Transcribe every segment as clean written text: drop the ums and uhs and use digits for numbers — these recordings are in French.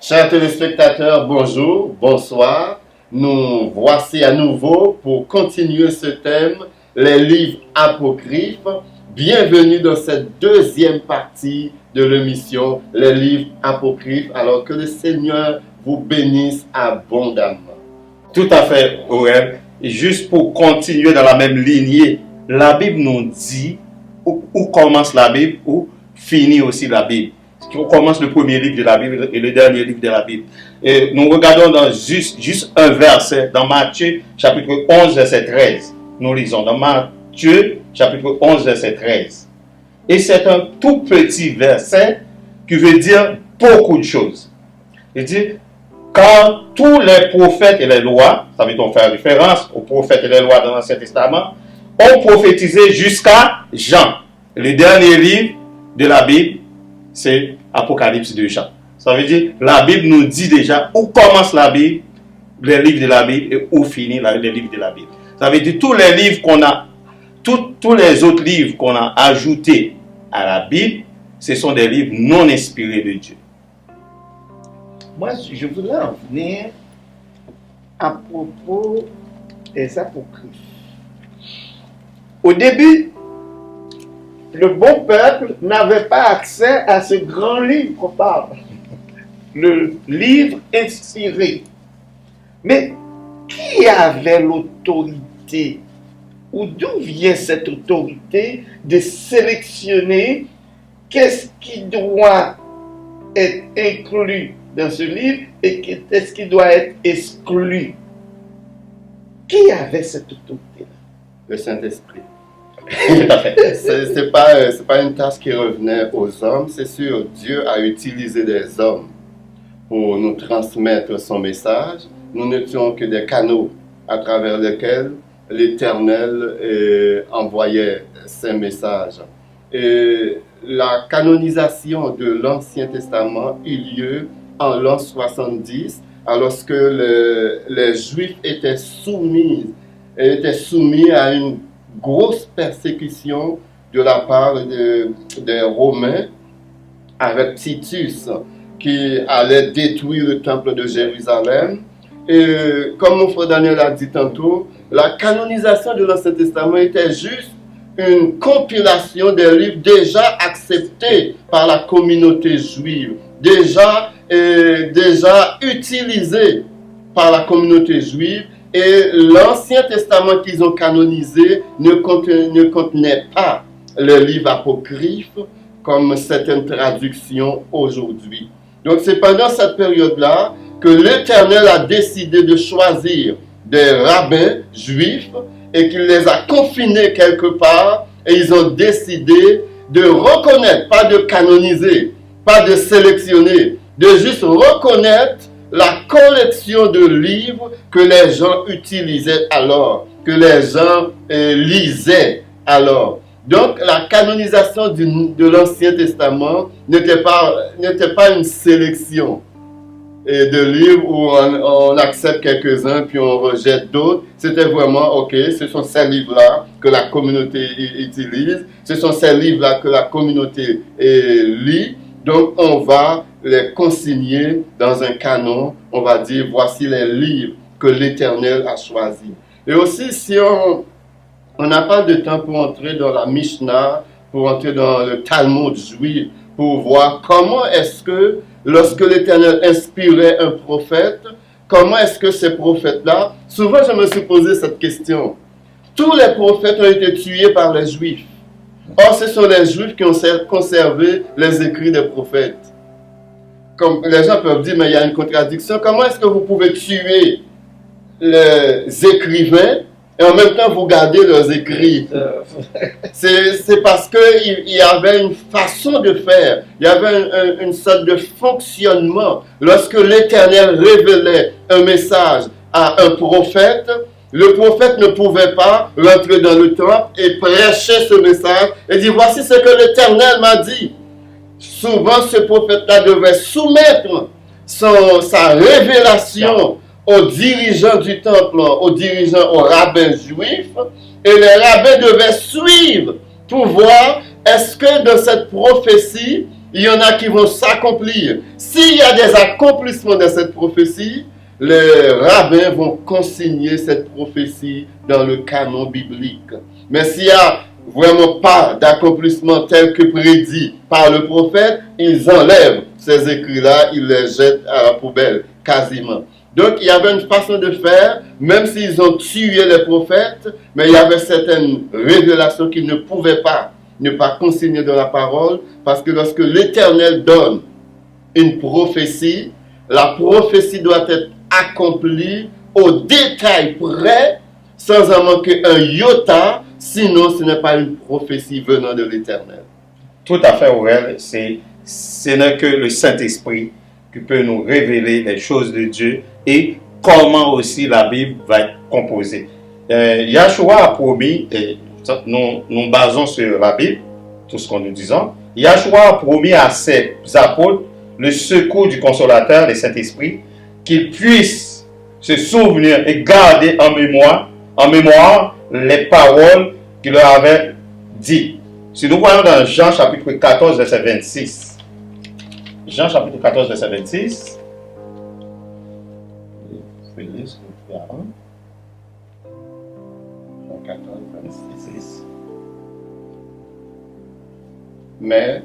Chers téléspectateurs, bonjour, bonsoir. Nous voici à nouveau pour continuer ce thème, les livres apocryphes. Bienvenue dans cette deuxième partie de l'émission, les livres apocryphes. Alors que le Seigneur vous bénisse abondamment. Tout à fait, Aurel. Et juste pour continuer dans la même lignée, la Bible nous dit où commence la Bible, où finit aussi la Bible. On commence le premier livre de la Bible et le dernier livre de la Bible. Et nous regardons dans juste un verset, dans Matthieu chapitre 11, verset 13. Nous lisons dans Matthieu chapitre 11, verset 13. Et c'est un tout petit verset qui veut dire beaucoup de choses. Il dit, car tous les prophètes et les lois, ça veut donc faire référence aux prophètes et les lois dans l'Ancien Testament, ont prophétisé jusqu'à Jean. Le dernier livre de la Bible, c'est Apocalypse de Jean. Ça veut dire, la Bible nous dit déjà où commence la Bible, les livres de la Bible, et où finit les livres de la Bible. Ça veut dire, tous les livres qu'on a, tous les autres livres qu'on a ajoutés à la Bible, ce sont des livres non inspirés de Dieu. Moi, je voudrais en venir à propos des apocryphes. Au début, le bon peuple n'avait pas accès à ce grand livre qu'on parle, le livre inspiré. Mais qui avait l'autorité, ou d'où vient cette autorité de sélectionner qu'est-ce qui doit être inclus dans ce livre et qu'est-ce qui doit être exclu? Qui avait cette autorité-là? Le Saint-Esprit. C'est pas une tâche qui revenait aux hommes, c'est sûr. Dieu a utilisé des hommes pour nous transmettre son message. Nous n'étions que des canaux à travers lesquels l'Éternel envoyait ses messages. Et la canonisation de l'Ancien Testament eut lieu en l'an 70, alors que les Juifs étaient soumis à une grosse persécution de la part des Romains avec Titus qui allait détruire le temple de Jérusalem. Et comme mon frère Daniel a dit tantôt, la canonisation de l'Ancien Testament était juste une compilation des livres déjà acceptés par la communauté juive, déjà utilisés par la communauté juive. Et l'Ancien Testament qu'ils ont canonisé ne contenait pas le livre apocryphe comme certaines traductions aujourd'hui. Donc c'est pendant cette période-là que l'Éternel a décidé de choisir des rabbins juifs et qu'il les a confinés quelque part et ils ont décidé de reconnaître, pas de canoniser, pas de sélectionner, de juste reconnaître la collection de livres que les gens utilisaient alors, que les gens lisaient alors. Donc la canonisation de l'Ancien Testament n'était pas une sélection de livres où on accepte quelques-uns puis on rejette d'autres. C'était vraiment, ok, ce sont ces livres-là que la communauté utilise, ce sont ces livres-là que la communauté lit. Donc, on va les consigner dans un canon. On va dire, voici les livres que l'Éternel a choisis. Et aussi, si on n'a pas de temps pour entrer dans la Mishnah, pour entrer dans le Talmud juif, pour voir comment est-ce que, lorsque l'Éternel inspirait un prophète, comment est-ce que ces prophètes-là, souvent je me suis posé cette question. Tous les prophètes ont été tués par les Juifs. Or, ce sont les Juifs qui ont conservé les écrits des prophètes. Comme les gens peuvent dire, mais il y a une contradiction. Comment est-ce que vous pouvez tuer les écrivains et en même temps vous gardez leurs écrits? C'est parce qu'il y avait une façon de faire. Il y avait une sorte de fonctionnement. Lorsque l'Éternel révélait un message à un prophète, le prophète ne pouvait pas rentrer dans le temple et prêcher ce message et dire voici ce que l'Éternel m'a dit. Souvent, ce prophète-là devait soumettre sa révélation aux dirigeants du temple, aux rabbins juifs, et les rabbins devaient suivre pour voir est-ce que dans cette prophétie, Il y en a qui vont s'accomplir. S'il y a des accomplissements de cette prophétie, les rabbins vont consigner cette prophétie dans le canon biblique. Mais s'il n'y a vraiment pas d'accomplissement tel que prédit par le prophète, ils enlèvent ces écrits-là, ils les jettent à la poubelle, quasiment. Donc il y avait une façon de faire, même s'ils ont tué les prophètes, mais il y avait certaines révélations qu'ils ne pouvaient pas ne pas consigner dans la parole, parce que lorsque l'Éternel donne une prophétie, la prophétie doit être accomplie au détail près, sans en manquer un iota, sinon ce n'est pas une prophétie venant de l'Éternel. Tout à fait, Aurel. Ce n'est que le Saint-Esprit qui peut nous révéler les choses de Dieu et comment aussi la Bible va être composée. Yahshua a promis, et nous basons sur la Bible, tout ce qu'on nous disons. Yahshua a promis à ses apôtres le secours du Consolateur, le Saint-Esprit, qu'ils puissent se souvenir et garder en mémoire les paroles qu'il leur avait dites. Si nous voyons dans Jean chapitre 14, verset 26, Jean chapitre 14, verset 26, Mais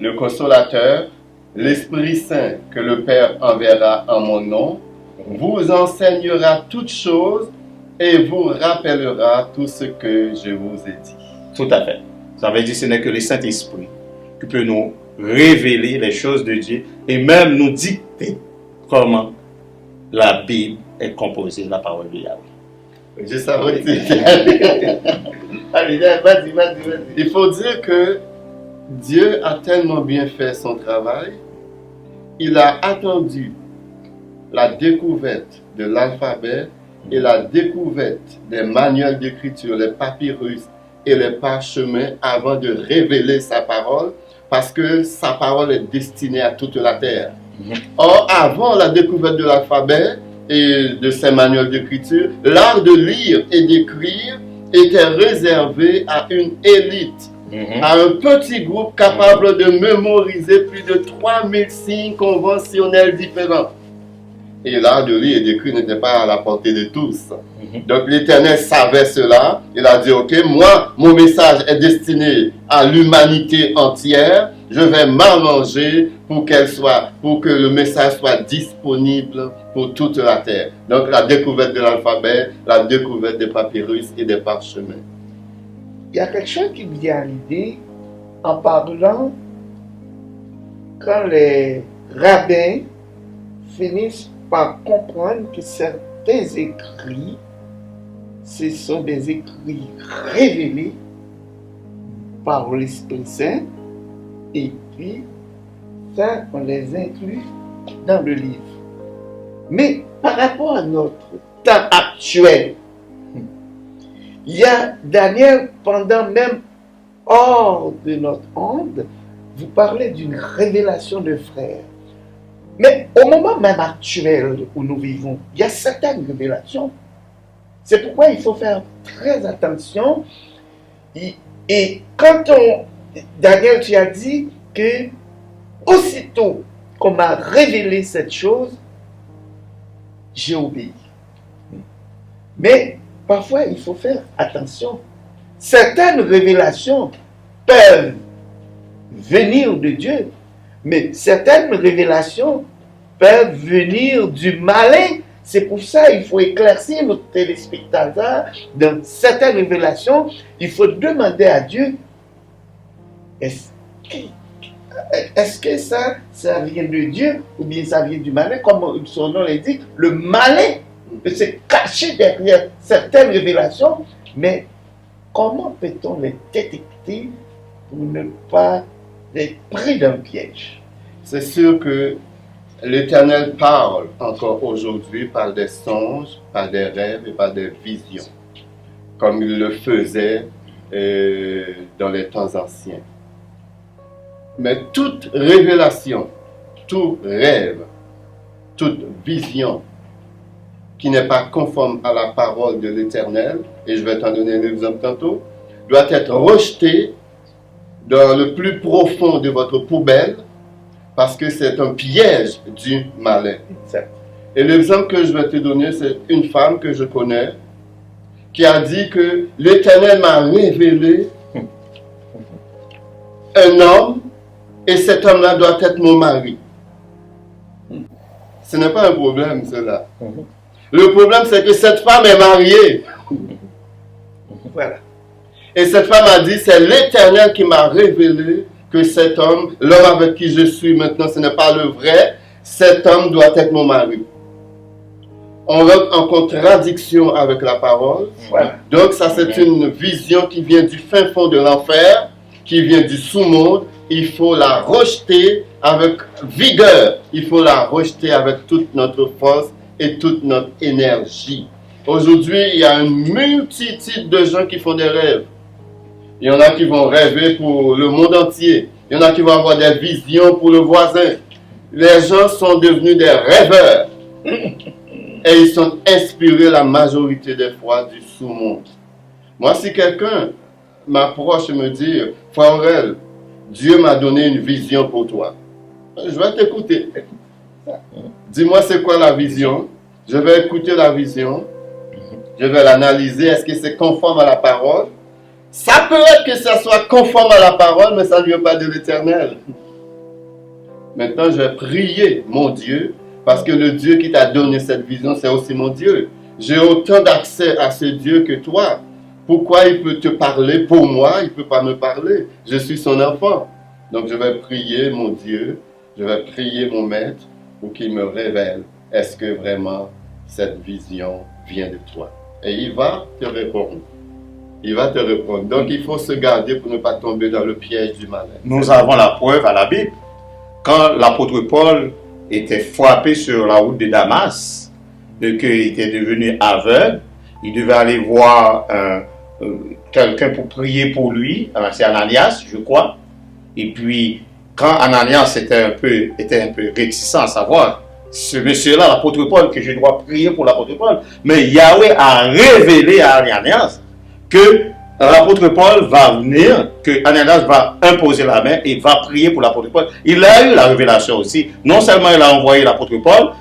le Consolateur, l'Esprit Saint que le Père enverra en mon nom, vous enseignera toutes choses et vous rappellera tout ce que je vous ai dit. Tout à fait. Ça veut dire que ce n'est que le Saint-Esprit qui peut nous révéler les choses de Dieu et même nous dicter comment la Bible est composée, la parole de Yahweh. Je savais Allez, vas-y. Il faut dire que Dieu a tellement bien fait son travail, il a attendu la découverte de l'alphabet et la découverte des manuels d'écriture, les papyrus et les parchemins avant de révéler sa parole, parce que sa parole est destinée à toute la terre. Or, avant la découverte de l'alphabet et de ces manuels d'écriture, l'art de lire et d'écrire était réservé à une élite, à un petit groupe capable de mémoriser plus de 3000 signes conventionnels différents. Et l'art de lire et d'écrire n'était pas à la portée de tous. Donc l'Éternel savait cela. Il a dit, ok, moi, mon message est destiné à l'humanité entière. Je vais m'arranger pour que le message soit disponible pour toute la terre. Donc la découverte de l'alphabet, la découverte des papyrus et des parchemins. Il y a quelque chose qui me vient à l'idée en parlant quand les rabbins finissent par comprendre que certains écrits, ce sont des écrits révélés par l'Esprit Saint, et puis ça, on les inclut dans le livre. Mais par rapport à notre temps actuel, il y a Daniel, pendant même hors de notre onde, vous parlez d'une révélation de frères. Mais au moment même actuel où nous vivons, il y a certaines révélations. C'est pourquoi il faut faire très attention. Et quand Daniel, tu as dit que aussitôt qu'on m'a révélé cette chose, j'ai obéi. Mais parfois, il faut faire attention. Certaines révélations peuvent venir de Dieu, mais certaines révélations peuvent venir du malin. C'est pour ça qu'il faut éclaircir nos téléspectateurs. Dans certaines révélations, il faut demander à Dieu, est-ce que ça vient de Dieu ou bien ça vient du malin? Comme son nom l'indique, le malin peut se cacher derrière certaines révélations, mais comment peut-on les détecter pour ne pas être pris d'un piège? C'est sûr que l'Éternel parle encore aujourd'hui par des songes, par des rêves et par des visions, comme il le faisait dans les temps anciens. Mais toute révélation, tout rêve, toute vision qui n'est pas conforme à la parole de l'Éternel, et je vais t'en donner un exemple tantôt, doit être rejetée dans le plus profond de votre poubelle, parce que c'est un piège du malin. Exact. Et l'exemple que je vais te donner, c'est une femme que je connais qui a dit que l'Éternel m'a révélé un homme et cet homme-là doit être mon mari. Ce n'est pas un problème, cela. Le problème, c'est que cette femme est mariée. Voilà. Et cette femme a dit, c'est l'Éternel qui m'a révélé que cet homme, l'homme avec qui je suis maintenant, ce n'est pas le vrai. Cet homme doit être mon mari. On rentre en contradiction avec la parole. Voilà. Donc ça, c'est une vision qui vient du fin fond de l'enfer, qui vient du sous-monde. Il faut la rejeter avec vigueur. Il faut la rejeter avec toute notre force et toute notre énergie. Aujourd'hui, il y a une multitude de gens qui font des rêves. Il y en a qui vont rêver pour le monde entier. Il y en a qui vont avoir des visions pour le voisin. Les gens sont devenus des rêveurs. Et ils sont inspirés la majorité des fois du sous-monde. Moi, si quelqu'un m'approche et me dit, Frère Aurel, Dieu m'a donné une vision pour toi. Je vais t'écouter. Dis-moi c'est quoi la vision. Je vais écouter la vision. Je vais l'analyser. Est-ce que c'est conforme à la parole? Ça peut être que ça soit conforme à la parole, mais ça ne vient pas de l'Éternel. Maintenant, je vais prier mon Dieu, parce que le Dieu qui t'a donné cette vision, c'est aussi mon Dieu. J'ai autant d'accès à ce Dieu que toi. Pourquoi il peut te parler pour moi, il ne peut pas me parler? Je suis son enfant. Donc je vais prier mon Dieu, je vais prier mon maître pour qu'il me révèle, est-ce que vraiment cette vision vient de toi? Et il va te répondre. Il va te répondre. Donc il faut se garder pour ne pas tomber dans le piège du malin. Nous avons la preuve à la Bible. Quand l'apôtre Paul était frappé sur la route de Damas, qu'il était devenu aveugle, il devait aller voir quelqu'un pour prier pour lui. C'est Ananias, je crois. Et puis, quand Ananias était un peu réticent à savoir, ce monsieur-là, l'apôtre Paul, que je dois prier pour l'apôtre Paul, mais Yahweh a révélé à Ananias que l'apôtre Paul va venir, que Ananias va imposer la main et va prier pour l'apôtre Paul. Il a eu la révélation aussi. Non seulement il a envoyé l'apôtre Paul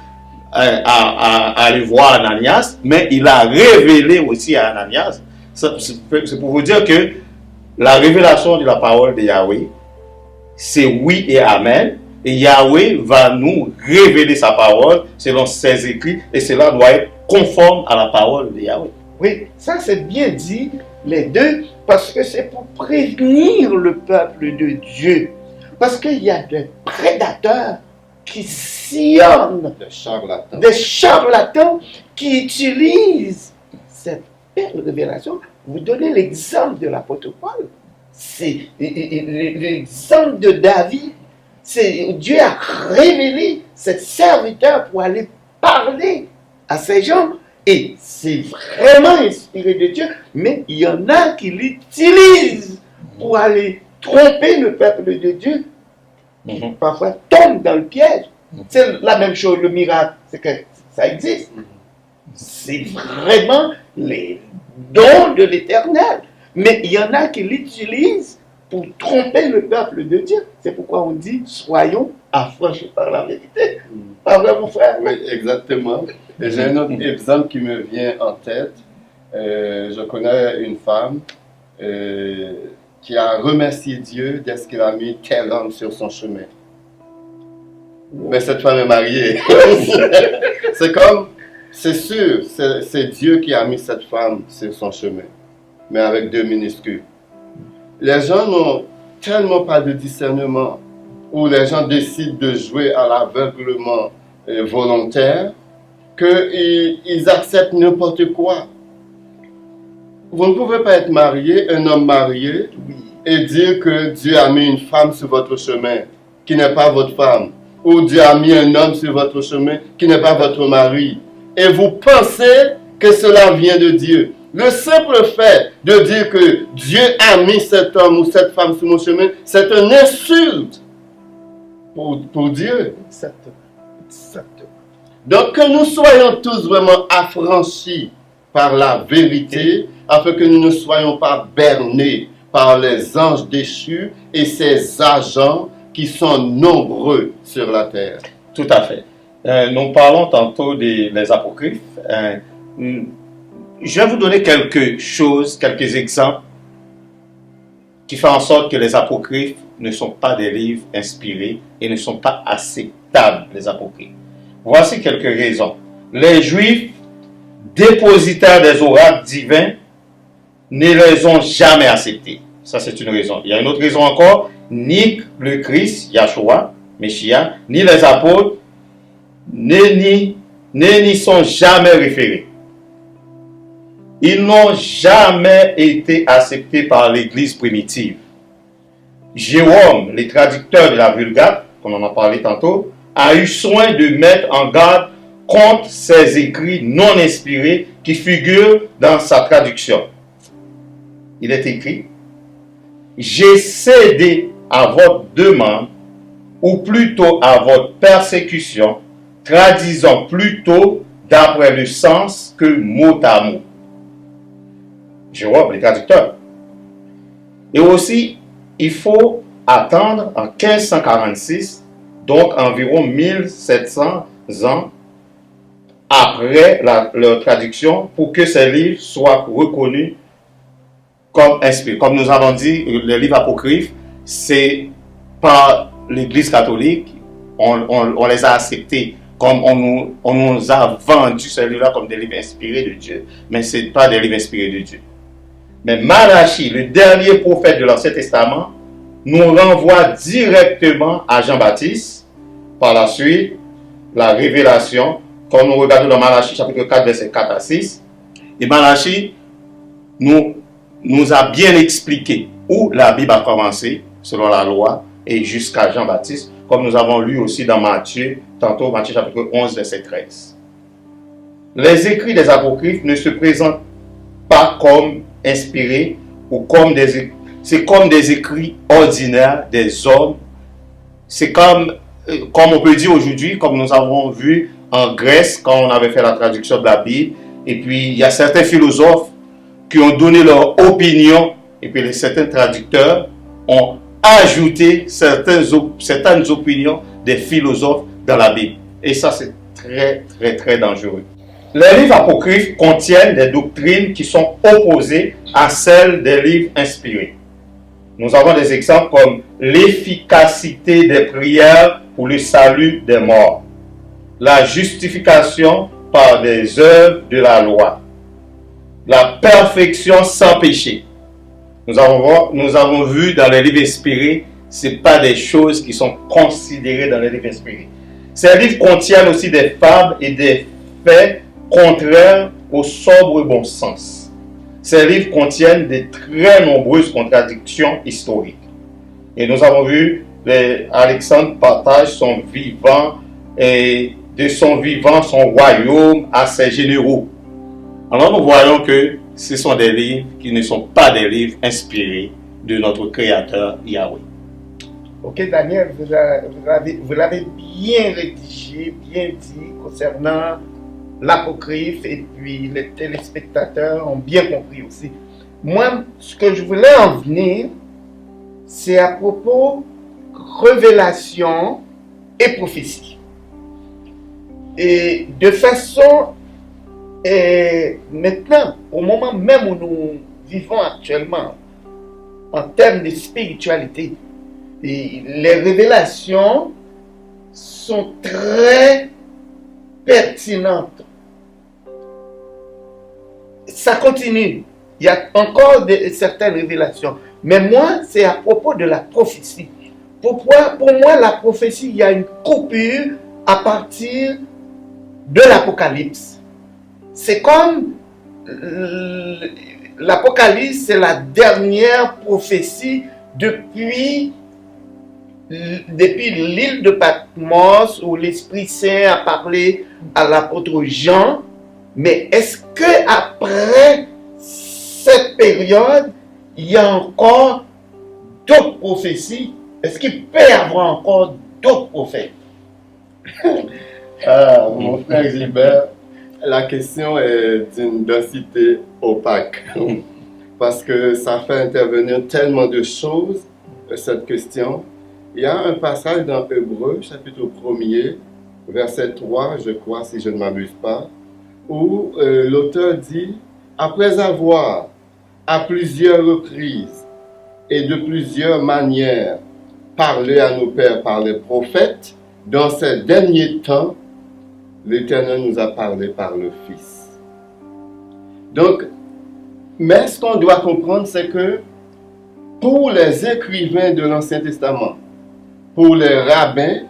à aller voir Ananias, mais il a révélé aussi à Ananias. C'est pour vous dire que la révélation de la parole de Yahweh, c'est oui et amen. Et Yahweh va nous révéler sa parole selon ses écrits, et cela doit être conforme à la parole de Yahweh. Oui, ça c'est bien dit, les deux, parce que c'est pour prévenir le peuple de Dieu. Parce qu'il y a des prédateurs qui sillonnent, des charlatans qui utilisent cette belle révélation. Vous donnez l'exemple de l'apôtre Paul, c'est l'exemple de David. Dieu a révélé ses serviteurs pour aller parler à ces gens. Et c'est vraiment inspiré de Dieu, mais il y en a qui l'utilisent pour aller tromper le peuple de Dieu. Parfois tombent dans le piège. C'est la même chose, le miracle, c'est que ça existe. C'est vraiment les dons de l'Éternel. Mais il y en a qui l'utilisent pour tromper le peuple de Dieu. C'est pourquoi on dit, soyons affranchis par la vérité. Pas vrai, mon frère? Oui, exactement. Et j'ai un autre exemple qui me vient en tête. Je connais une femme qui a remercié Dieu dès qu'il a mis tel homme sur son chemin. Mais cette femme est mariée. C'est sûr, c'est Dieu qui a mis cette femme sur son chemin, mais avec deux minuscules. Les gens n'ont tellement pas de discernement, où les gens décident de jouer à l'aveuglement volontaire, qu'ils acceptent n'importe quoi. Vous ne pouvez pas être marié, un homme marié, et dire que Dieu a mis une femme sur votre chemin, qui n'est pas votre femme. Ou Dieu a mis un homme sur votre chemin, qui n'est pas votre mari. Et vous pensez que cela vient de Dieu. Le simple fait de dire que Dieu a mis cet homme ou cette femme sur mon chemin, c'est une insulte pour Dieu. Exactement. Donc que nous soyons tous vraiment affranchis par la vérité, afin que nous ne soyons pas bernés par les anges déchus et ses agents qui sont nombreux sur la terre. Tout à fait. Nous parlons tantôt des apocryphes. Je vais vous donner quelques exemples qui font en sorte que les apocryphes ne sont pas des livres inspirés et ne sont pas acceptables, les apocryphes. Voici quelques raisons. Les Juifs, dépositaires des oracles divins, ne les ont jamais acceptés. Ça, c'est une raison. Il y a une autre raison encore. Ni le Christ, Yahshua, Messia, ni les apôtres n'y sont jamais référés. Ils n'ont jamais été acceptés par l'Église primitive. Jérôme, le traducteur de la Vulgate, comme on en a parlé tantôt, a eu soin de mettre en garde contre ces écrits non inspirés qui figurent dans sa traduction. Il est écrit: j'ai cédé à votre demande, ou plutôt à votre persécution, traduisant plutôt d'après le sens que mot à mot. Jérôme, le traducteur. Et aussi, il faut attendre en 1546, donc environ 1700 ans après leur traduction, pour que ces livres soient reconnus comme inspirés. Comme nous avons dit, les livres apocryphes, c'est par l'Église catholique, on les a acceptés, comme on nous a vendu ces livres-là comme des livres inspirés de Dieu. Mais ce n'est pas des livres inspirés de Dieu. Mais Malachie, le dernier prophète de l'Ancien Testament, nous renvoie directement à Jean-Baptiste. Par la suite, la révélation, quand nous regardons dans Malachie chapitre 4, verset 4 à 6, et Malachie nous a bien expliqué où la Bible a commencé, selon la loi, et jusqu'à Jean-Baptiste, comme nous avons lu aussi dans Matthieu, tantôt Matthieu chapitre 11, verset 13. Les écrits des apocryphes ne se présentent pas comme inspirés ou comme des écrits ordinaires des hommes. C'est comme on peut dire aujourd'hui, comme nous avons vu en Grèce quand on avait fait la traduction de la Bible, et puis il y a certains philosophes qui ont donné leur opinion, et puis certains traducteurs ont ajouté certaines opinions des philosophes dans la Bible. Et ça, c'est très, très, très dangereux. Les livres apocryphes contiennent des doctrines qui sont opposées à celles des livres inspirés. Nous avons des exemples comme l'efficacité des prières pour le salut des morts, la justification par des œuvres de la loi, la perfection sans péché. Nous avons vu dans les livres inspirés, ce n'est pas des choses qui sont considérées dans les livres inspirés. Ces livres contiennent aussi des fables et des faits contraires au sobre bon sens. Ces livres contiennent de très nombreuses contradictions historiques. Et nous avons vu Alexandre partage son vivant et de son vivant son royaume à ses généraux. Alors nous voyons que ce sont des livres qui ne sont pas des livres inspirés de notre Créateur Yahweh. Ok Daniel, vous l'avez bien rédigé, bien dit concernant l'apocryphe, et puis les téléspectateurs ont bien compris aussi. Moi, ce que je voulais en venir, c'est à propos révélation et prophétie. Et de façon, maintenant, au moment même où nous vivons actuellement, en termes de spiritualité, les révélations sont très pertinentes. Ça continue. Il y a encore certaines révélations. Mais moi, c'est à propos de la prophétie. Pour moi, la prophétie, il y a une coupure à partir de l'Apocalypse. C'est comme l'Apocalypse, c'est la dernière prophétie depuis l'île de Patmos où l'Esprit Saint a parlé à l'apôtre Jean. Mais est-ce que après cette période, il y a encore d'autres prophéties? Est-ce qu'il peut y avoir encore d'autres prophètes? Mon frère Gilbert, la question est d'une densité opaque. parce que ça fait intervenir tellement de choses, cette question. Il y a un passage dans Hébreux, chapitre 1er, verset 3, je crois, si je ne m'abuse pas, où l'auteur dit, après avoir, à plusieurs reprises et de plusieurs manières, parlé à nos pères par les prophètes, dans ces derniers temps, l'Éternel nous a parlé par le Fils. Donc, mais ce qu'on doit comprendre, c'est que pour les écrivains de l'Ancien Testament, pour les rabbins,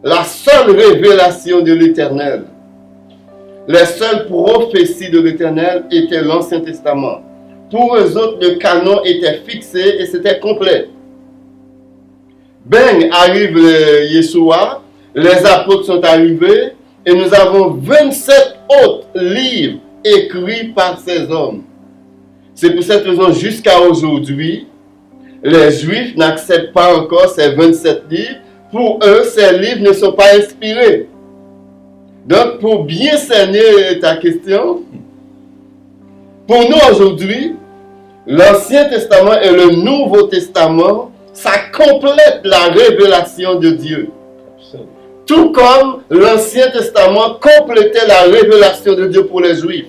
la seule révélation de l'Éternel, les seules prophéties de l'Éternel étaient l'Ancien Testament. Pour eux autres, le canon était fixé et c'était complet. Ben arrive Yeshua, les apôtres sont arrivés et nous avons 27 autres livres écrits par ces hommes. C'est pour cette raison, jusqu'à aujourd'hui, les Juifs n'acceptent pas encore ces 27 livres. Pour eux, ces livres ne sont pas inspirés. Donc, pour bien cerner ta question, pour nous aujourd'hui, l'Ancien Testament et le Nouveau Testament, ça complète la révélation de Dieu. Tout comme l'Ancien Testament complétait la révélation de Dieu pour les Juifs.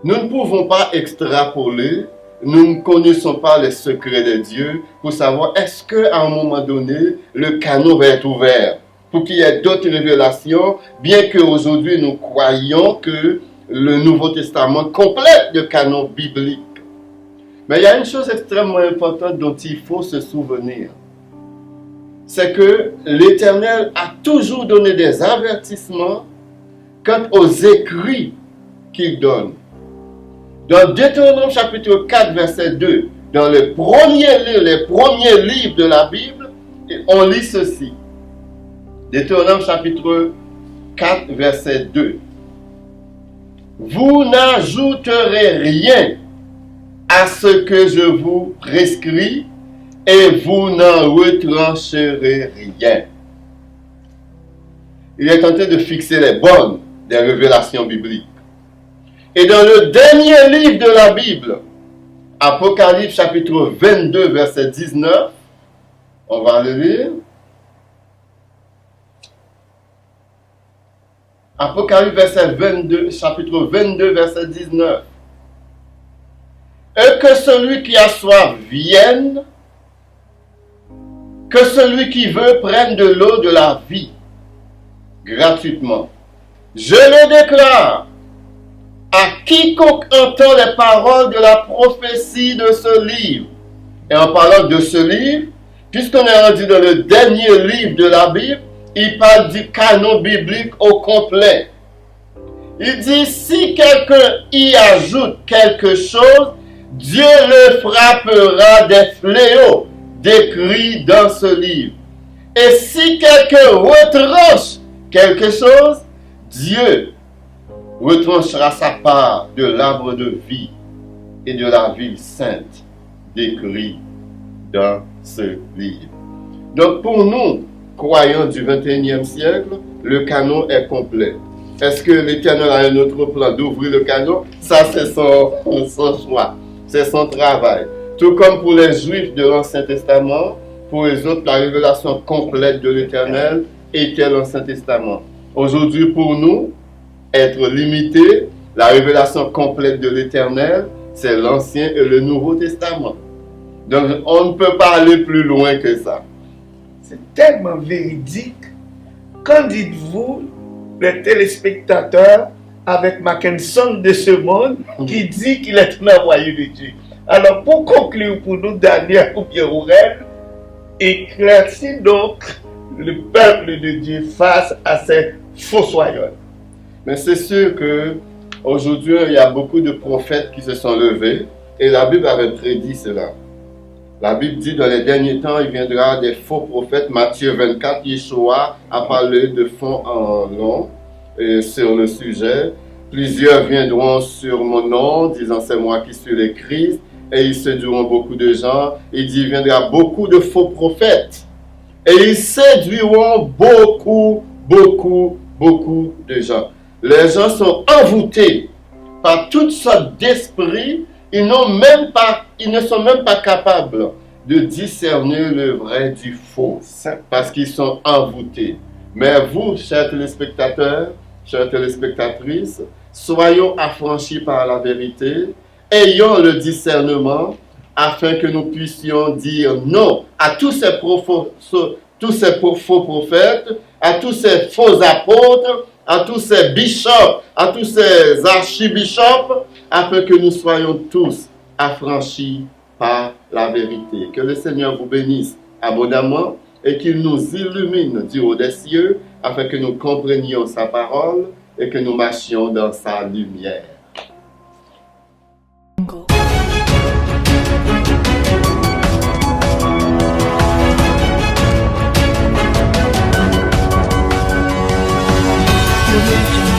Nous ne pouvons pas extrapoler, nous ne connaissons pas les secrets de Dieu pour savoir est-ce qu'à un moment donné, le canon va être ouvert pour qu'il y ait d'autres révélations, bien qu'aujourd'hui nous croyons que le Nouveau Testament complète le canon biblique. Mais il y a une chose extrêmement importante dont il faut se souvenir. C'est que l'Éternel a toujours donné des avertissements quant aux écrits qu'il donne. Dans Deutéronome chapitre 4, verset 2, dans les premiers livres de la Bible, on lit ceci. Deutéronome chapitre 4, verset 2. Vous n'ajouterez rien à ce que je vous prescris et vous n'en retrancherez rien. Il est en train de fixer les bornes des révélations bibliques. Et dans le dernier livre de la Bible, Apocalypse chapitre 22, verset 19, on va le lire. Apocalypse chapitre 22, verset 19. Et que celui qui a soif vienne, que celui qui veut prenne de l'eau de la vie, gratuitement. Je le déclare à quiconque entend les paroles de la prophétie de ce livre. Et en parlant de ce livre, puisqu'on est rendu dans le dernier livre de la Bible, il parle du canon biblique au complet. Il dit, si quelqu'un y ajoute quelque chose, Dieu le frappera des fléaux décrits dans ce livre. Et si quelqu'un retranche quelque chose, Dieu retranchera sa part de l'arbre de vie et de la ville sainte décrit dans ce livre. Donc pour nous, croyants du 21e siècle, le canon est complet. Est-ce que l'Éternel a un autre plan d'ouvrir le canon? Ça, c'est son choix. C'est son travail. Tout comme pour les Juifs de l'Ancien Testament, pour les autres, la révélation complète de l'Éternel était l'Ancien Testament. Aujourd'hui, pour nous, être limité, la révélation complète de l'Éternel, c'est l'Ancien et le Nouveau Testament. Donc, on ne peut pas aller plus loin que ça. C'est tellement véridique. Qu'en dites-vous, les téléspectateurs, avec Mackinson de ce monde, qui dit qu'il est un envoyé de Dieu? Alors, pour conclure pour nous, Daniel ou bien Aurel, éclaircis donc le peuple de Dieu face à ces fossoyeurs. Mais c'est sûr que aujourd'hui, il y a beaucoup de prophètes qui se sont levés et la Bible avait prédit cela. La Bible dit dans les derniers temps, il viendra des faux prophètes. Matthieu 24, Yeshua a parlé de fond en long sur le sujet. Plusieurs viendront sur mon nom, disant c'est moi qui suis le Christ, et ils séduiront beaucoup de gens. Il dit il viendra beaucoup de faux prophètes, et ils séduiront beaucoup de gens. Les gens sont envoûtés par toutes sortes d'esprits ils ne sont même pas capables de discerner le vrai du faux, parce qu'ils sont envoûtés. Mais vous, chers téléspectateurs, chères téléspectatrices, soyons affranchis par la vérité, ayons le discernement, afin que nous puissions dire non à tous ces faux prophètes, à tous ces faux apôtres, à tous ces bishops, à tous ces archibishops, afin que nous soyons tous affranchis par la vérité. Que le Seigneur vous bénisse abondamment et qu'il nous illumine du haut des cieux, afin que nous comprenions sa parole et que nous marchions dans sa lumière. Audio Jungle.